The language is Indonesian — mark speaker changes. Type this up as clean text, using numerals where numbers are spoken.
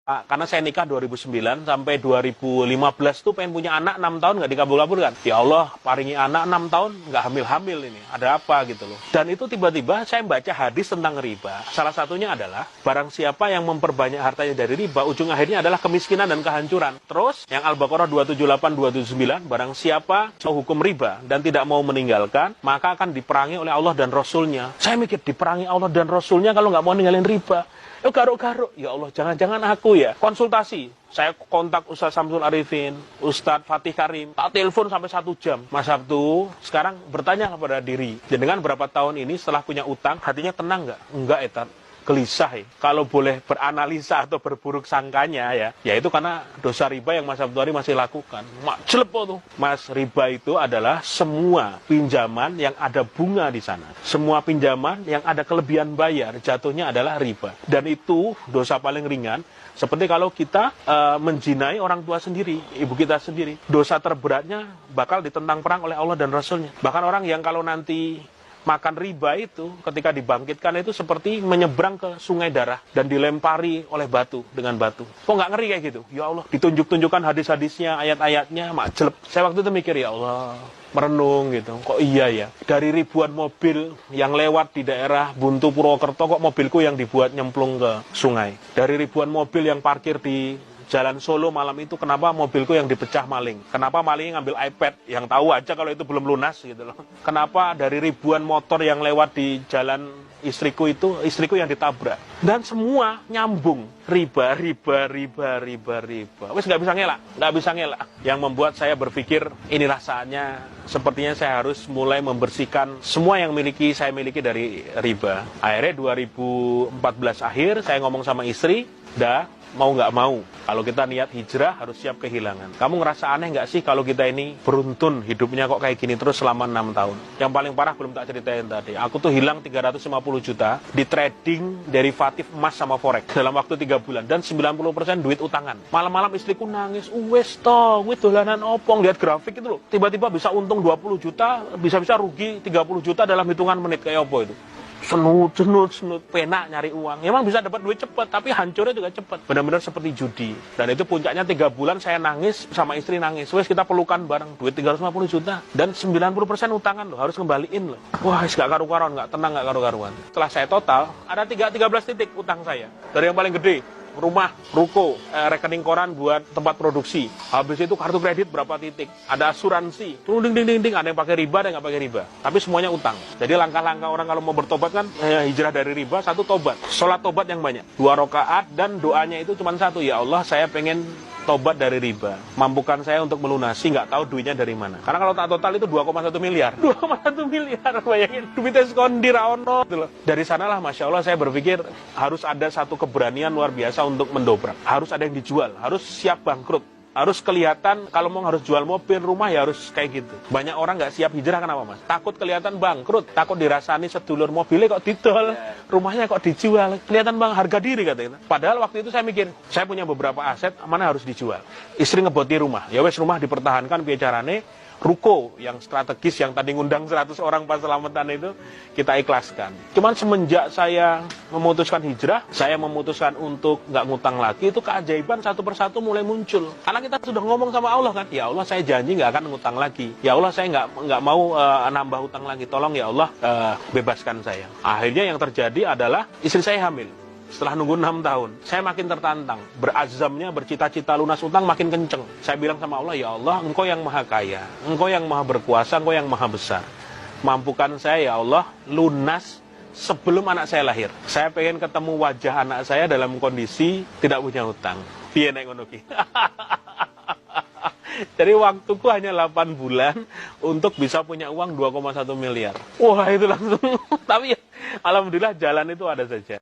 Speaker 1: Karena saya nikah 2009 sampai 2015 tuh pengen punya anak 6 tahun nggak dikabul-kabulkan. Ya Allah, paringi anak 6 tahun nggak hamil-hamil ini. Ada apa gitu loh. Dan itu tiba-tiba saya baca hadis tentang riba. Salah satunya adalah barang siapa yang memperbanyak hartanya dari riba, ujung akhirnya adalah kemiskinan dan kehancuran. Terus yang Al-Baqarah 278-279, barang siapa hukum riba dan tidak mau meninggalkan, maka akan diperangi oleh Allah dan Rasulnya. Saya mikir, diperangi Allah dan Rasulnya kalau nggak mau ninggalin riba. Garuk-garuk, ya Allah, jangan-jangan aku ya. Konsultasi, saya kontak Ustaz Samsul Arifin, Ustaz Fatih Karim, tak telepon sampai 1 jam. Mas Sabtu, sekarang bertanya kepada diri, dengan berapa tahun ini setelah punya utang, hatinya tenang nggak? Enggak, Etat. Gelisah ya. Kalau boleh beranalisa atau berburuk sangkanya ya itu karena dosa riba yang Mas Abdul masih lakukan. Jelepo tuh. Mas, riba itu adalah semua pinjaman yang ada bunga di sana. Semua pinjaman yang ada kelebihan bayar, jatuhnya adalah riba. Dan itu dosa paling ringan. Seperti kalau kita menjinai orang tua sendiri, ibu kita sendiri. Dosa terberatnya bakal ditentang perang oleh Allah dan Rasulnya. Bahkan orang yang kalau nanti makan riba itu, ketika dibangkitkan itu seperti menyeberang ke sungai darah dan dilempari oleh batu dengan batu. Kok nggak ngeri kayak gitu? Ya Allah, ditunjuk-tunjukkan hadis-hadisnya, ayat-ayatnya, jelek. Saya waktu itu mikir, ya Allah, merenung gitu. Kok iya ya? Dari ribuan mobil yang lewat di daerah Buntu Purwokerto, kok mobilku yang dibuat nyemplung ke sungai? Dari ribuan mobil yang parkir di Jalan Solo malam itu, kenapa mobilku yang dipecah maling? Kenapa malingnya ngambil iPad? Yang tahu aja kalau itu belum lunas gitu loh. Kenapa dari ribuan motor yang lewat di jalan istriku itu, istriku yang ditabrak? Dan semua nyambung. Riba. Wes nggak bisa ngelak. Yang membuat saya berpikir, inilah saatnya, sepertinya saya harus mulai membersihkan semua yang saya miliki dari riba. Akhirnya 2014 akhir, saya ngomong sama istri, mau nggak mau, kalau kita niat hijrah harus siap kehilangan. Kamu ngerasa aneh nggak sih kalau kita ini beruntun hidupnya kok kayak gini terus selama 6 tahun? Yang paling parah belum tak ceritain tadi. Aku tuh hilang 350 juta di trading derivatif emas sama forex dalam waktu 3 bulan. Dan 90% duit utangan. Malam-malam istriku nangis, wes toh, dolanan opong. Lihat grafik itu loh. Tiba-tiba bisa untung 20 juta, bisa-bisa rugi 30 juta dalam hitungan menit. Kayak apa itu? Senut, penak nyari uang. Emang bisa dapat duit cepat, tapi hancurnya juga cepat. Benar-benar seperti judi. Dan itu puncaknya 3 bulan saya nangis, sama istri nangis. Wes kita pelukan bareng, duit 350 juta. Dan 90% utangan loh, harus kembaliin loh. Wah, gak karu-karuan, gak tenang, gak karu-karuan. Setelah saya total, ada 13 titik utang saya. Dari yang paling gede, rumah, ruko, rekening koran buat tempat produksi. Habis itu kartu kredit berapa titik. Ada asuransi. Ding. Ada yang pakai riba, ada yang nggak pakai riba. Tapi semuanya utang. Jadi langkah-langkah orang kalau mau bertobat kan, hijrah dari riba, 1 tobat. Sholat tobat yang banyak. 2 rakaat dan doanya itu cuma 1. Ya Allah, saya pengen tobat dari riba. Mampukan saya untuk melunasi, nggak tahu duitnya dari mana. Karena kalau tak total itu 2,1 miliar. 2,1 miliar, bayangin. Duitnya sekondi raono. Dari sanalah, Masya Allah, saya berpikir harus ada satu keberanian luar biasa untuk mendobrak. Harus ada yang dijual, harus siap bangkrut. Harus kelihatan, kalau mau harus jual mobil, rumah ya harus kayak gitu. Banyak orang nggak siap hijrah, kenapa Mas? Takut kelihatan bangkrut, takut dirasani sedulur mobilnya kok didol, rumahnya kok dijual. Kelihatan bang harga diri katanya. Padahal waktu itu saya mikir, saya punya beberapa aset, mana harus dijual. Istri ngeboti rumah, ya wes rumah dipertahankan bicarane. Ruko yang strategis yang tadi ngundang 100 orang pas selamatan itu kita ikhlaskan. Cuman semenjak saya memutuskan hijrah, saya memutuskan untuk nggak ngutang lagi, itu keajaiban satu persatu mulai muncul. Karena kita sudah ngomong sama Allah kan, ya Allah saya janji nggak akan ngutang lagi. Ya Allah saya nggak mau nambah utang lagi. Tolong ya Allah bebaskan saya. Akhirnya yang terjadi adalah istri saya hamil. Setelah nunggu 6 tahun, saya makin tertantang. Berazamnya, bercita-cita lunas utang makin kenceng. Saya bilang sama Allah, ya Allah, Engkau yang maha kaya, Engkau yang maha berkuasa, Engkau yang maha besar. Mampukan saya, ya Allah, lunas sebelum anak saya lahir. Saya pengen ketemu wajah anak saya dalam kondisi tidak punya utang. Piye nek ngono ki? Jadi waktuku hanya 8 bulan untuk bisa punya uang 2,1 miliar. Wah, itu langsung. Tapi ya, alhamdulillah jalan itu ada saja.